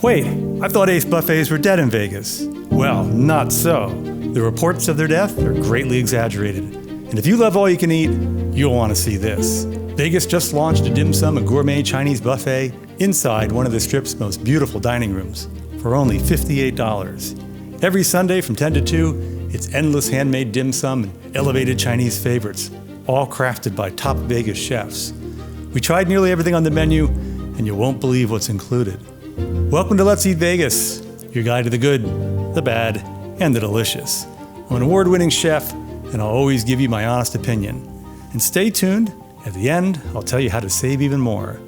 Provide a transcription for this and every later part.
Wait, I thought AYCE buffets were dead in Vegas. Well, not so. The reports of their death are greatly exaggerated. And if you love all you can eat, you'll want to see this. Vegas just launched a dim sum and gourmet Chinese buffet inside one of the Strip's most beautiful dining rooms for only $58. Every Sunday from 10 to 2, it's endless handmade dim sum and elevated Chinese favorites, all crafted by top Vegas chefs. We tried nearly everything on the menu, and you won't believe what's included. Welcome to Let's Eat Vegas, your guide to the good, the bad, and the delicious. I'm an award-winning chef, and I'll always give you my honest opinion. And stay tuned. At the end, I'll tell you how to save even more.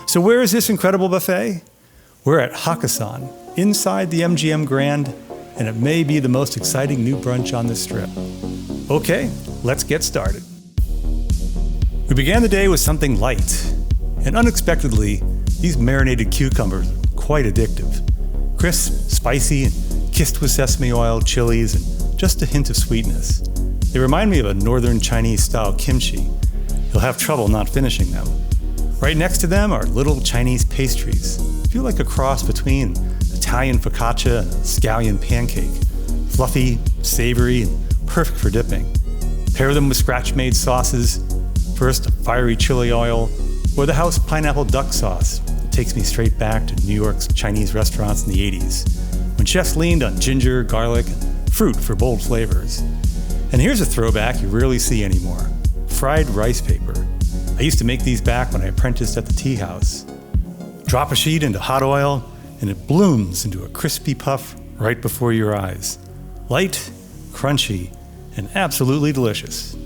So where is this incredible buffet? We're at Hakkasan, inside the MGM Grand, and it may be the most exciting new brunch on the Strip. Okay, let's get started. We began the day with something light, and unexpectedly, these marinated cucumbers are quite addictive. Crisp, spicy, and kissed with sesame oil, chilies, and just a hint of sweetness. They remind me of a northern Chinese-style kimchi. You'll have trouble not finishing them. Right next to them are little Chinese pastries. Feel like a cross between Italian focaccia and a scallion pancake. Fluffy, savory, and perfect for dipping. Pair them with scratch-made sauces. First, a fiery chili oil, or the house pineapple duck sauce. It takes me straight back to New York's Chinese restaurants in the 80s, when chefs leaned on ginger, garlic, and fruit for bold flavors. And here's a throwback you rarely see anymore. Fried rice paper. I used to make these back when I apprenticed at the tea house. Drop a sheet into hot oil, and it blooms into a crispy puff right before your eyes. Light, crunchy, and absolutely delicious.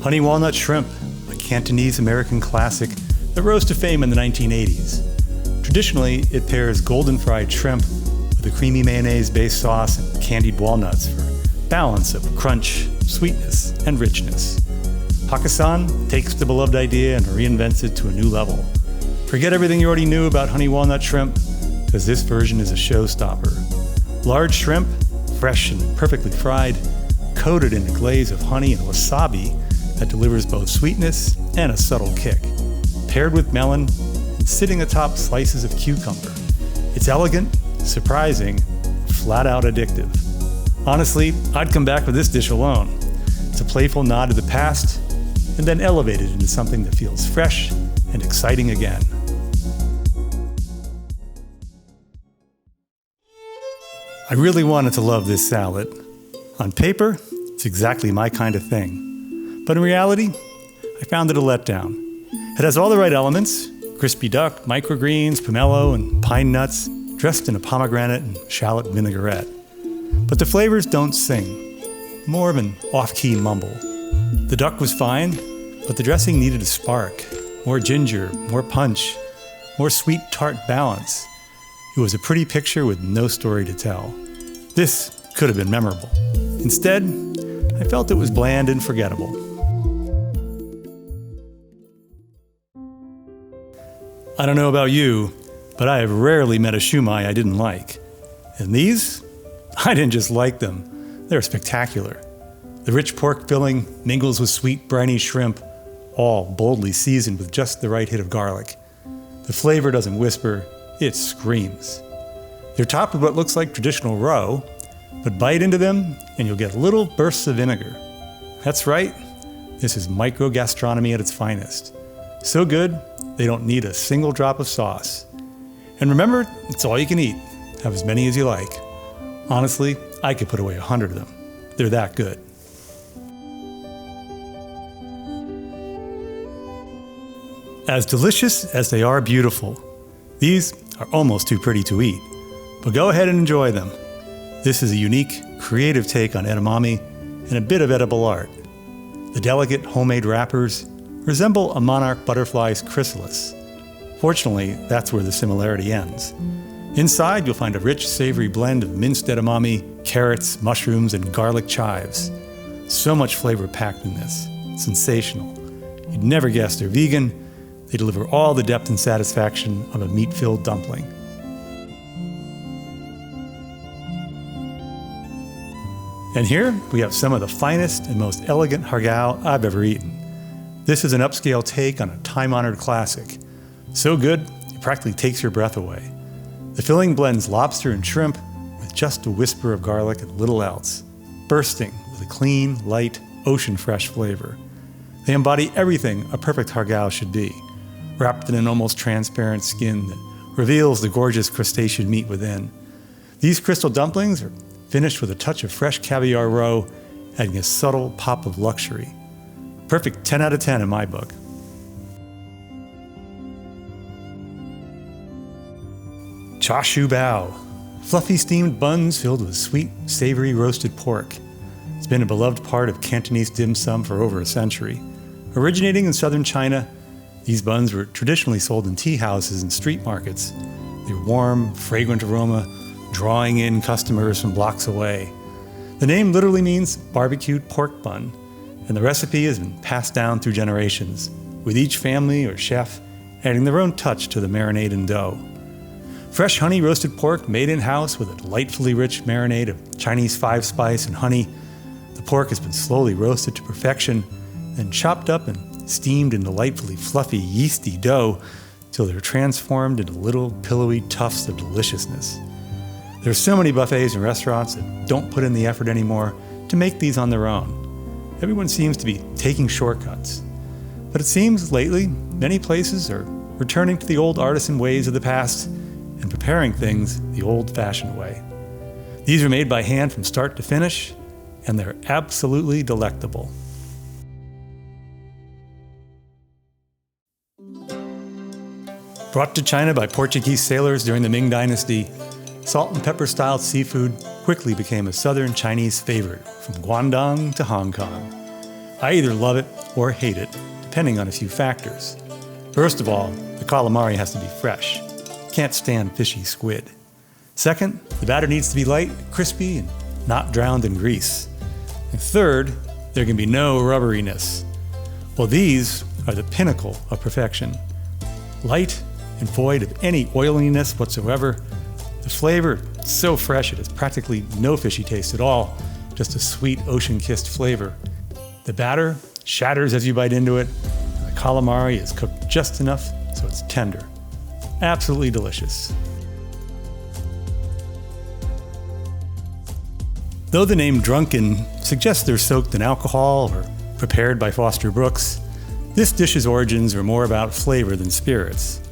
Honey walnut shrimp, a Cantonese American classic that rose to fame in the 1980s. Traditionally, it pairs golden fried shrimp with a creamy mayonnaise-based sauce and candied walnuts for balance of crunch, sweetness, and richness. Hakkasan takes the beloved idea and reinvents it to a new level. Forget everything you already knew about honey walnut shrimp, because this version is a showstopper. Large shrimp, fresh and perfectly fried, coated in a glaze of honey and wasabi that delivers both sweetness and a subtle kick, paired with melon and sitting atop slices of cucumber. It's elegant, surprising, flat-out addictive. Honestly, I'd come back with this dish alone. It's a playful nod to the past, and then elevated into something that feels fresh and exciting again. I really wanted to love this salad. On paper, it's exactly my kind of thing. But in reality, I found it a letdown. It has all the right elements: crispy duck, microgreens, pomelo, and pine nuts, dressed in a pomegranate and shallot vinaigrette. But the flavors don't sing, more of an off-key mumble. The duck was fine, but the dressing needed a spark, more ginger, more punch, more sweet tart balance. It was a pretty picture with no story to tell. This could have been memorable. Instead, I felt it was bland and forgettable. I don't know about you, but I have rarely met a shumai I didn't like. And these? I didn't just like them. They're spectacular. The rich pork filling mingles with sweet briny shrimp, all boldly seasoned with just the right hit of garlic. The flavor doesn't whisper, it screams. They're topped with what looks like traditional roe, but bite into them and you'll get little bursts of vinegar. That's right, this is micro-gastronomy at its finest. So good, they don't need a single drop of sauce. And remember, it's all you can eat. Have as many as you like. Honestly, I could put away 100 of them. They're that good. As delicious as they are beautiful, these are almost too pretty to eat. But go ahead and enjoy them. This is a unique, creative take on edamame and a bit of edible art. The delicate homemade wrappers resemble a monarch butterfly's chrysalis. Fortunately, that's where the similarity ends. Inside, you'll find a rich, savory blend of minced edamame, carrots, mushrooms, and garlic chives. So much flavor packed in this. Sensational. You'd never guess they're vegan. They deliver all the depth and satisfaction of a meat-filled dumpling. And here we have some of the finest and most elegant hargao I've ever eaten. This is an upscale take on a time-honored classic. So good, it practically takes your breath away. The filling blends lobster and shrimp with just a whisper of garlic and little else, bursting with a clean, light, ocean-fresh flavor. They embody everything a perfect hargao should be, wrapped in an almost transparent skin that reveals the gorgeous crustacean meat within. These crystal dumplings are finished with a touch of fresh caviar roe, adding a subtle pop of luxury. Perfect 10 out of 10 in my book. Char siu bao, fluffy steamed buns filled with sweet, savory roasted pork. It's been a beloved part of Cantonese dim sum for over a century. Originating in southern China, these buns were traditionally sold in tea houses and street markets. Their warm, fragrant aroma drawing in customers from blocks away. The name literally means barbecued pork bun, and the recipe has been passed down through generations, with each family or chef adding their own touch to the marinade and dough. Fresh honey roasted pork made in-house with a delightfully rich marinade of Chinese 5-spice and honey. The pork has been slowly roasted to perfection, then chopped up and steamed in delightfully fluffy, yeasty dough till they're transformed into little pillowy tufts of deliciousness. There are so many buffets and restaurants that don't put in the effort anymore to make these on their own. Everyone seems to be taking shortcuts. But it seems lately, many places are returning to the old artisan ways of the past and preparing things the old-fashioned way. These are made by hand from start to finish, and they're absolutely delectable. Brought to China by Portuguese sailors during the Ming Dynasty, salt and pepper styled seafood quickly became a southern Chinese favorite from Guangdong to Hong Kong. I either love it or hate it, depending on a few factors. First of all, the calamari has to be fresh. Can't stand fishy squid. Second, the batter needs to be light, crispy, and not drowned in grease. And third, there can be no rubberiness. Well, these are the pinnacle of perfection. Light and void of any oiliness whatsoever. The flavor is so fresh it has practically no fishy taste at all, just a sweet ocean-kissed flavor. The batter shatters as you bite into it, and the calamari is cooked just enough so it's tender. Absolutely delicious. Though the name drunken suggests they're soaked in alcohol or prepared by Foster Brooks, this dish's origins are more about flavor than spirits.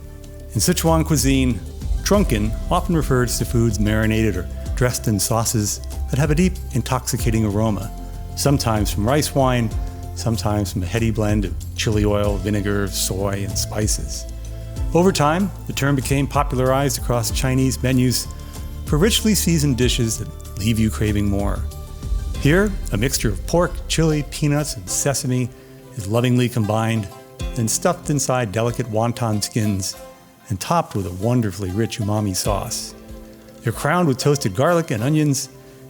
In Sichuan cuisine, drunken often refers to foods marinated or dressed in sauces that have a deep, intoxicating aroma, sometimes from rice wine, sometimes from a heady blend of chili oil, vinegar, soy, and spices. Over time, the term became popularized across Chinese menus for richly seasoned dishes that leave you craving more. Here, a mixture of pork, chili, peanuts, and sesame is lovingly combined, then stuffed inside delicate wonton skins and topped with a wonderfully rich umami sauce. They're crowned with toasted garlic and onions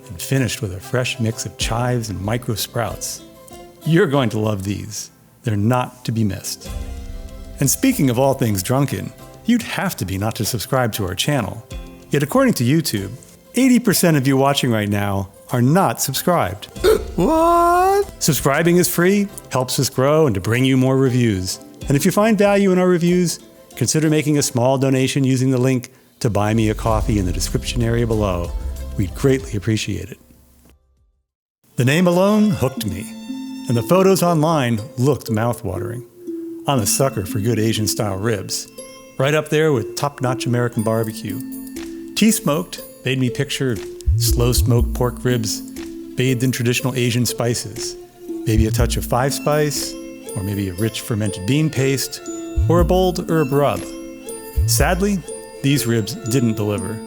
and finished with a fresh mix of chives and micro sprouts. You're going to love these. They're not to be missed. And speaking of all things drunken, you'd have to be not to subscribe to our channel. Yet according to YouTube, 80% of you watching right now are not subscribed. What? Subscribing is free, helps us grow, and to bring you more reviews. And if you find value in our reviews, consider making a small donation using the link to buy me a coffee in the description area below. We'd greatly appreciate it. The name alone hooked me, and the photos online looked mouthwatering. I'm a sucker for good Asian-style ribs, right up there with top-notch American barbecue. Tea-smoked made me picture slow-smoked pork ribs bathed in traditional Asian spices, maybe a touch of 5-spice, or maybe a rich fermented bean paste, or a bold herb rub. Sadly, these ribs didn't deliver.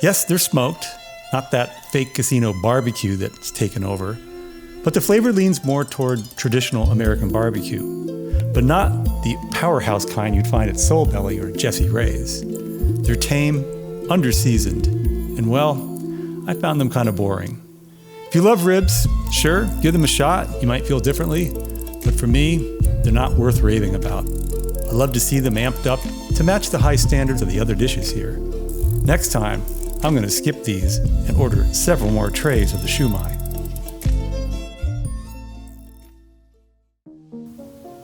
Yes, they're smoked, not that fake casino barbecue that's taken over, but the flavor leans more toward traditional American barbecue, but not the powerhouse kind you'd find at Soul Belly or Jessie Ray's. They're tame, under-seasoned, and well, I found them kind of boring. If you love ribs, sure, give them a shot, you might feel differently, but for me, they're not worth raving about. I love to see them amped up to match the high standards of the other dishes here. Next time, I'm going to skip these and order several more trays of the shumai.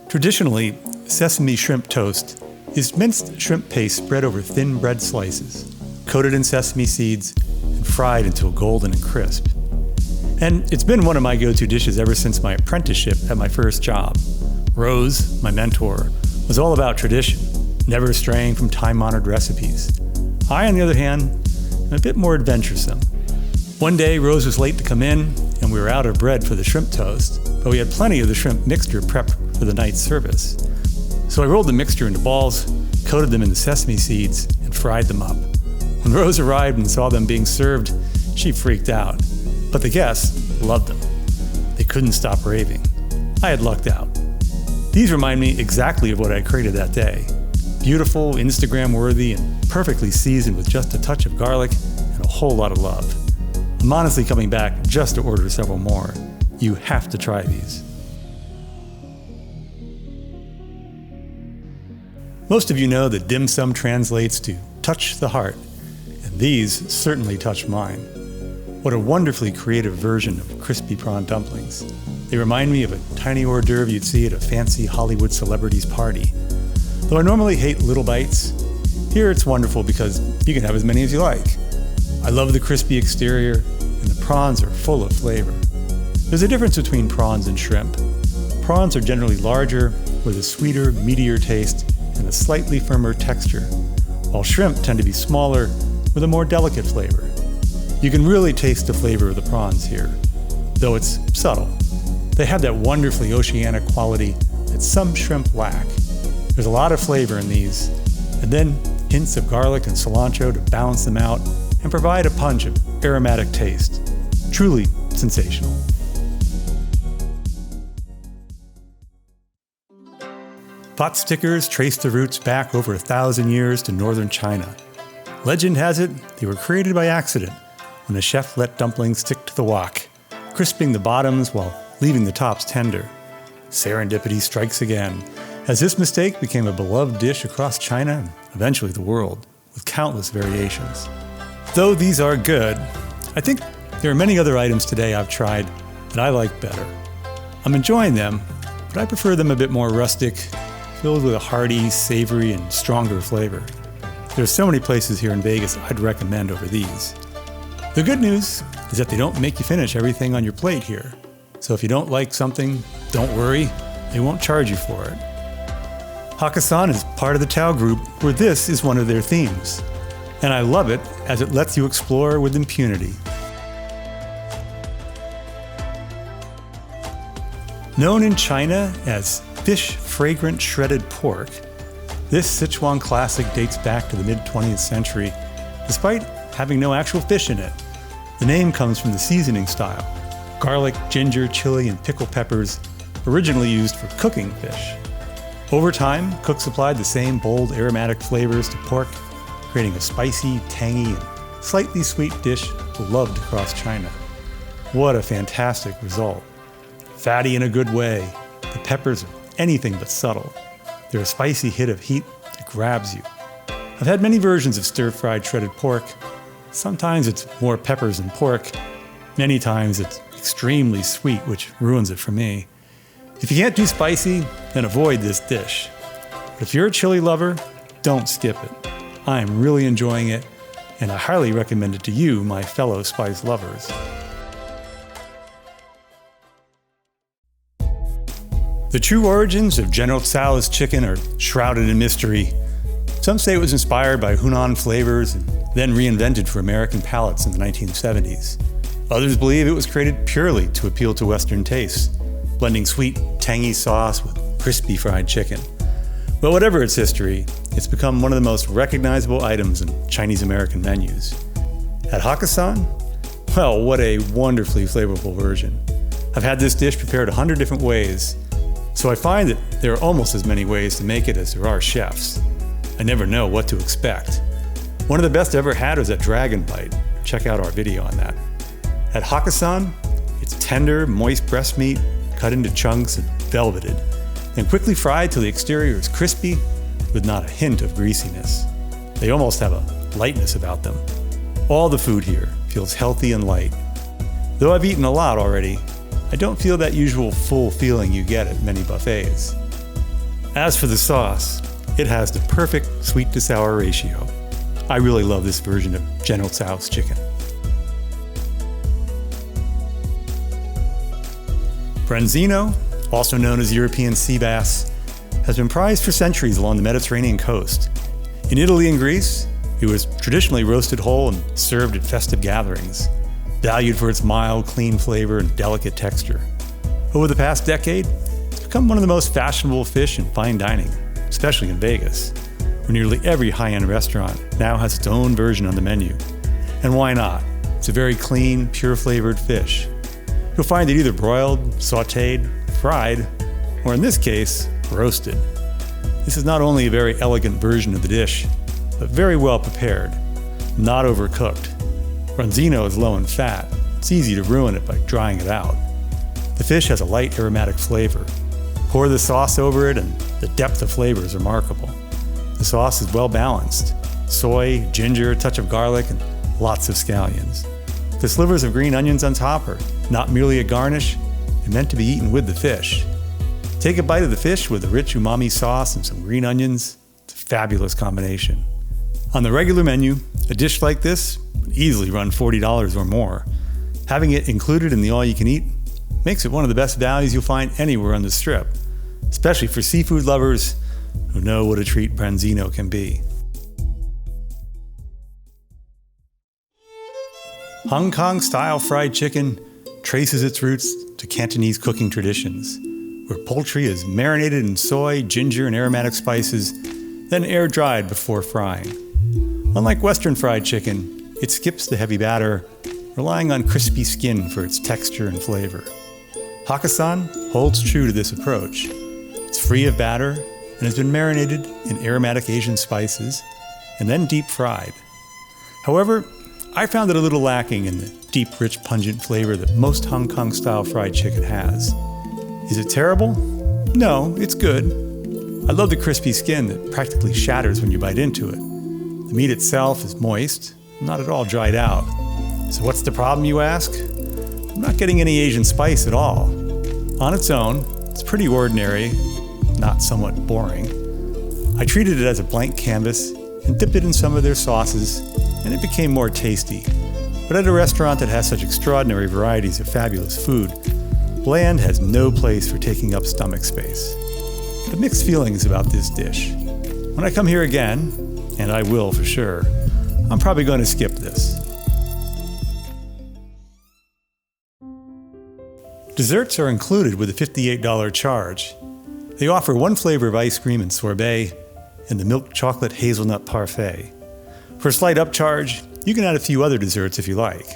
Traditionally, sesame shrimp toast is minced shrimp paste spread over thin bread slices, coated in sesame seeds, and fried until golden and crisp. And it's been one of my go-to dishes ever since my apprenticeship at my first job. Rose, my mentor, was all about tradition, never straying from time-honored recipes. I, on the other hand, am a bit more adventuresome. One day, Rose was late to come in, and we were out of bread for the shrimp toast, but we had plenty of the shrimp mixture prepped for the night's service. So I rolled the mixture into balls, coated them in the sesame seeds, and fried them up. When Rose arrived and saw them being served, she freaked out. But the guests loved them. They couldn't stop raving. I had lucked out. These remind me exactly of what I created that day. Beautiful, Instagram-worthy, and perfectly seasoned with just a touch of garlic and a whole lot of love. I'm honestly coming back just to order several more. You have to try these. Most of you know that dim sum translates to touch the heart, and these certainly touch mine. What a wonderfully creative version of crispy prawn dumplings. They remind me of a tiny hors d'oeuvre you'd see at a fancy Hollywood celebrity's party. Though I normally hate little bites, here it's wonderful because you can have as many as you like. I love the crispy exterior, and the prawns are full of flavor. There's a difference between prawns and shrimp. Prawns are generally larger, with a sweeter, meatier taste and a slightly firmer texture, while shrimp tend to be smaller, with a more delicate flavor. You can really taste the flavor of the prawns here, though it's subtle. They have that wonderfully oceanic quality that some shrimp lack. There's a lot of flavor in these, and then hints of garlic and cilantro to balance them out and provide a punch of aromatic taste. Truly sensational. Pot stickers trace their roots back over 1,000 years to northern China. Legend has it they were created by accident when a chef let dumplings stick to the wok, crisping the bottoms while leaving the tops tender. Serendipity strikes again, as this mistake became a beloved dish across China and eventually the world, with countless variations. Though these are good, I think there are many other items today I've tried that I like better. I'm enjoying them, but I prefer them a bit more rustic, filled with a hearty, savory, and stronger flavor. There's so many places here in Vegas I'd recommend over these. The good news is that they don't make you finish everything on your plate here. So if you don't like something, don't worry, they won't charge you for it. Hakkasan is part of the Tao group, where this is one of their themes. And I love it as it lets you explore with impunity. Known in China as fish fragrant shredded pork, this Sichuan classic dates back to the mid-20th century, despite having no actual fish in it. The name comes from the seasoning style: garlic, ginger, chili, and pickled peppers, originally used for cooking fish. Over time, cooks applied the same bold aromatic flavors to pork, creating a spicy, tangy, and slightly sweet dish beloved across China. What a fantastic result. Fatty in a good way, the peppers are anything but subtle. They're a spicy hit of heat that grabs you. I've had many versions of stir-fried shredded pork. Sometimes it's more peppers than pork. Many times it's extremely sweet, which ruins it for me. If you can't do spicy, then avoid this dish. But if you're a chili lover, don't skip it. I'm really enjoying it, and I highly recommend it to you, my fellow spice lovers. The true origins of General Tso's chicken are shrouded in mystery. Some say it was inspired by Hunan flavors and then reinvented for American palates in the 1970s. Others believe it was created purely to appeal to Western tastes, blending sweet, tangy sauce with crispy fried chicken. But whatever its history, it's become one of the most recognizable items in Chinese-American menus. At Hakkasan? Well, what a wonderfully flavorful version. I've had this dish prepared 100 different ways, so I find that there are almost as many ways to make it as there are chefs. I never know what to expect. One of the best I ever had was at Dragon Bite. Check out our video on that. At Hakkasan, it's tender, moist breast meat cut into chunks and velveted, then quickly fried till the exterior is crispy with not a hint of greasiness. They almost have a lightness about them. All the food here feels healthy and light. Though I've eaten a lot already, I don't feel that usual full feeling you get at many buffets. As for the sauce, it has the perfect sweet to sour ratio. I really love this version of General Tso's chicken. Branzino, also known as European sea bass, has been prized for centuries along the Mediterranean coast. In Italy and Greece, it was traditionally roasted whole and served at festive gatherings, valued for its mild, clean flavor and delicate texture. Over the past decade, it's become one of the most fashionable fish in fine dining, especially in Vegas, where nearly every high-end restaurant now has its own version on the menu. And why not? It's a very clean, pure-flavored fish. You'll find it either broiled, sautéed, fried, or in this case, roasted. This is not only a very elegant version of the dish, but very well prepared, not overcooked. Branzino is low in fat. It's easy to ruin it by drying it out. The fish has a light aromatic flavor. Pour the sauce over it and the depth of flavor is remarkable. The sauce is well balanced. Soy, ginger, a touch of garlic, and lots of scallions. The slivers of green onions on top are not merely a garnish, they're meant to be eaten with the fish. Take a bite of the fish with a rich umami sauce and some green onions. It's a fabulous combination. On the regular menu, a dish like this would easily run $40 or more. Having it included in the all-you-can-eat makes it one of the best values you'll find anywhere on the Strip, especially for seafood lovers who know what a treat Branzino can be. Hong Kong-style fried chicken traces its roots to Cantonese cooking traditions, where poultry is marinated in soy, ginger, and aromatic spices, then air-dried before frying. Unlike Western fried chicken, it skips the heavy batter, relying on crispy skin for its texture and flavor. Hakkasan holds true to this approach. It's free of batter and has been marinated in aromatic Asian spices and then deep fried. However, I found it a little lacking in the deep, rich, pungent flavor that most Hong Kong-style fried chicken has. Is it terrible? No, it's good. I love the crispy skin that practically shatters when you bite into it. The meat itself is moist, not at all dried out. So what's the problem, you ask? I'm not getting any Asian spice at all. On its own, it's pretty ordinary, not somewhat boring. I treated it as a blank canvas and dipped it in some of their sauces, and it became more tasty. But at a restaurant that has such extraordinary varieties of fabulous food, bland has no place for taking up stomach space. But mixed feelings about this dish. When I come here again, and I will for sure, I'm probably going to skip this. Desserts are included with a $58 charge. They offer one flavor of ice cream and sorbet, and the milk chocolate hazelnut parfait. For a slight upcharge, you can add a few other desserts if you like.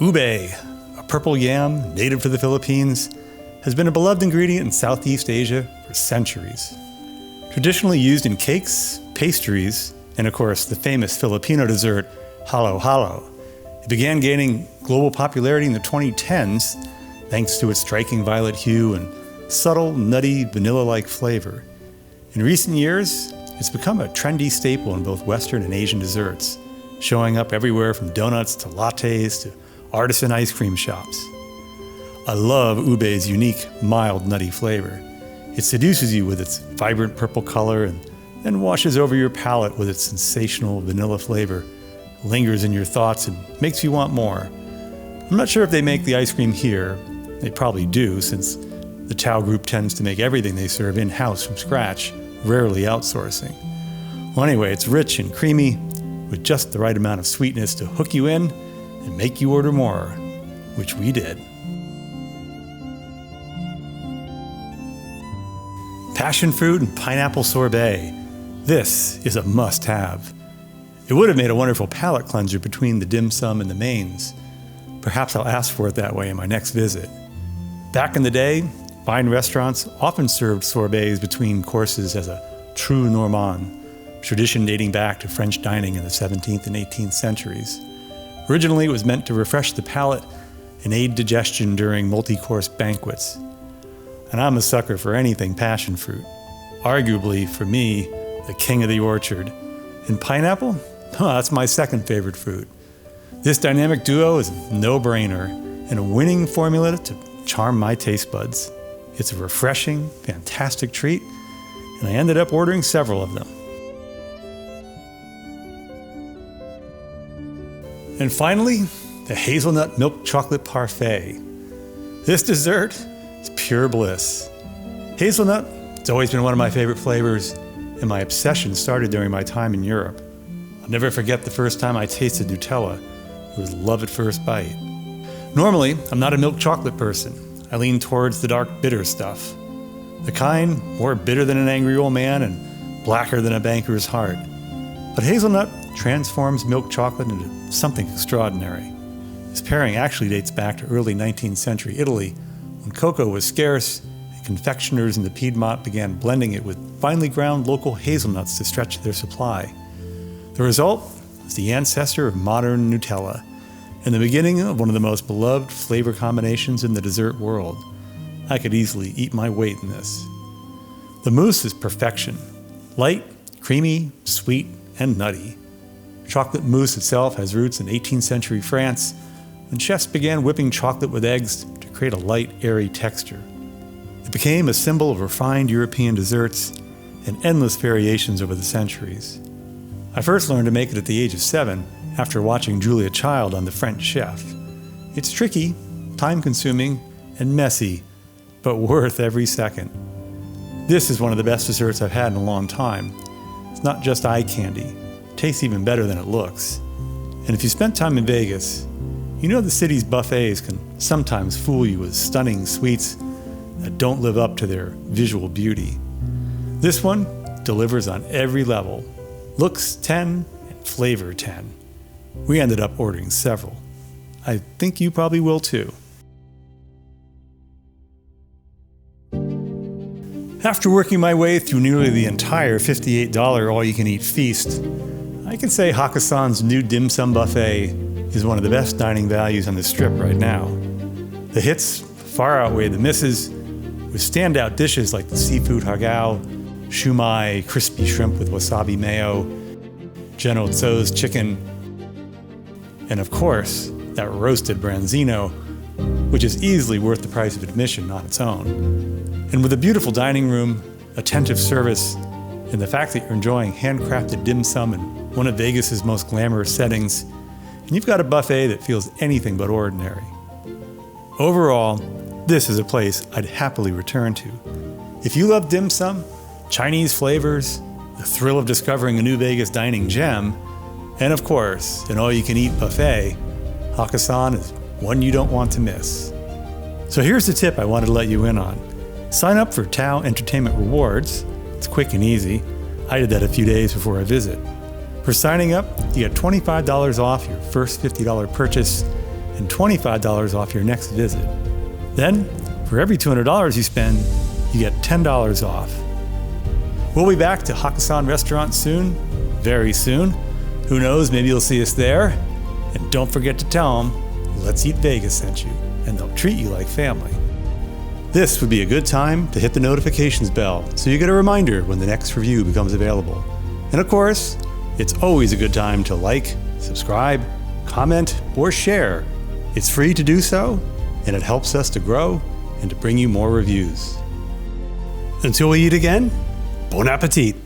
Ube, a purple yam native to the Philippines, has been a beloved ingredient in Southeast Asia for centuries. Traditionally used in cakes, pastries, and of course the famous Filipino dessert, halo-halo. It began gaining global popularity in the 2010s thanks to its striking violet hue and subtle, nutty, vanilla-like flavor. In recent years, it's become a trendy staple in both Western and Asian desserts, showing up everywhere from donuts to lattes to artisan ice cream shops. I love ube's unique, mild, nutty flavor. It seduces you with its vibrant purple color and then washes over your palate with its sensational vanilla flavor, lingers in your thoughts and makes you want more. I'm not sure if they make the ice cream here. They probably do, since the Tao Group tends to make everything they serve in-house from scratch, rarely outsourcing. Well, anyway, it's rich and creamy, with just the right amount of sweetness to hook you in and make you order more, which we did. Passion fruit and pineapple sorbet. This is a must-have. It would have made a wonderful palate cleanser between the dim sum and the mains. Perhaps I'll ask for it that way in my next visit. Back in the day, fine restaurants often served sorbets between courses as a true Normand, tradition dating back to French dining in the 17th and 18th centuries. Originally, it was meant to refresh the palate and aid digestion during multi-course banquets. And I'm a sucker for anything passion fruit. Arguably, for me, the king of the orchard. And pineapple? That's my second favorite fruit. This dynamic duo is a no-brainer and a winning formula to charmed my taste buds. It's a refreshing, fantastic treat, and I ended up ordering several of them. And finally, the hazelnut milk chocolate parfait. This dessert is pure bliss. Hazelnut, it's always been one of my favorite flavors, and my obsession started during my time in Europe. I'll never forget the first time I tasted Nutella. It was love at first bite. Normally, I'm not a milk chocolate person. I lean towards the dark, bitter stuff. The kind more bitter than an angry old man and blacker than a banker's heart. But hazelnut transforms milk chocolate into something extraordinary. This pairing actually dates back to early 19th century Italy, when cocoa was scarce and confectioners in the Piedmont began blending it with finely ground local hazelnuts to stretch their supply. The result is the ancestor of modern Nutella, and the beginning of one of the most beloved flavor combinations in the dessert world. I could easily eat my weight in this. The mousse is perfection. Light, creamy, sweet, and nutty. Chocolate mousse itself has roots in 18th century France, when chefs began whipping chocolate with eggs to create a light, airy texture. It became a symbol of refined European desserts and endless variations over the centuries. I first learned to make it at the age of 7 after watching Julia Child on The French Chef. It's tricky, time-consuming, and messy, but worth every second. This is one of the best desserts I've had in a long time. It's not just eye candy. It tastes even better than it looks. And if you spent time in Vegas, you know the city's buffets can sometimes fool you with stunning sweets that don't live up to their visual beauty. This one delivers on every level. Looks 10 and flavor 10. We ended up ordering several. I think you probably will too. After working my way through nearly the entire $58 all-you-can-eat feast, I can say Hakkasan's new dim sum buffet is one of the best dining values on the Strip right now. The hits far outweigh the misses, with standout dishes like the seafood hagao, shumai, crispy shrimp with wasabi mayo, General Tso's chicken, and of course, that roasted branzino, which is easily worth the price of admission on its own. And with a beautiful dining room, attentive service, and the fact that you're enjoying handcrafted dim sum in one of Vegas's most glamorous settings, and you've got a buffet that feels anything but ordinary. Overall, this is a place I'd happily return to. If you love dim sum, Chinese flavors, the thrill of discovering a new Vegas dining gem, and of course, an all-you-can-eat buffet, Hakkasan is one you don't want to miss. So here's the tip I wanted to let you in on. Sign up for Tao Entertainment Rewards. It's quick and easy. I did that a few days before I visit. For signing up, you get $25 off your first $50 purchase and $25 off your next visit. Then, for every $200 you spend, you get $10 off. We'll be back to Hakkasan Restaurant soon, very soon. Who knows, maybe you'll see us there. And don't forget to tell them, Let's Eat Vegas sent you, and they'll treat you like family. This would be a good time to hit the notifications bell so you get a reminder when the next review becomes available. And of course, it's always a good time to like, subscribe, comment, or share. It's free to do so, and it helps us to grow and to bring you more reviews. Until we eat again, bon appetit!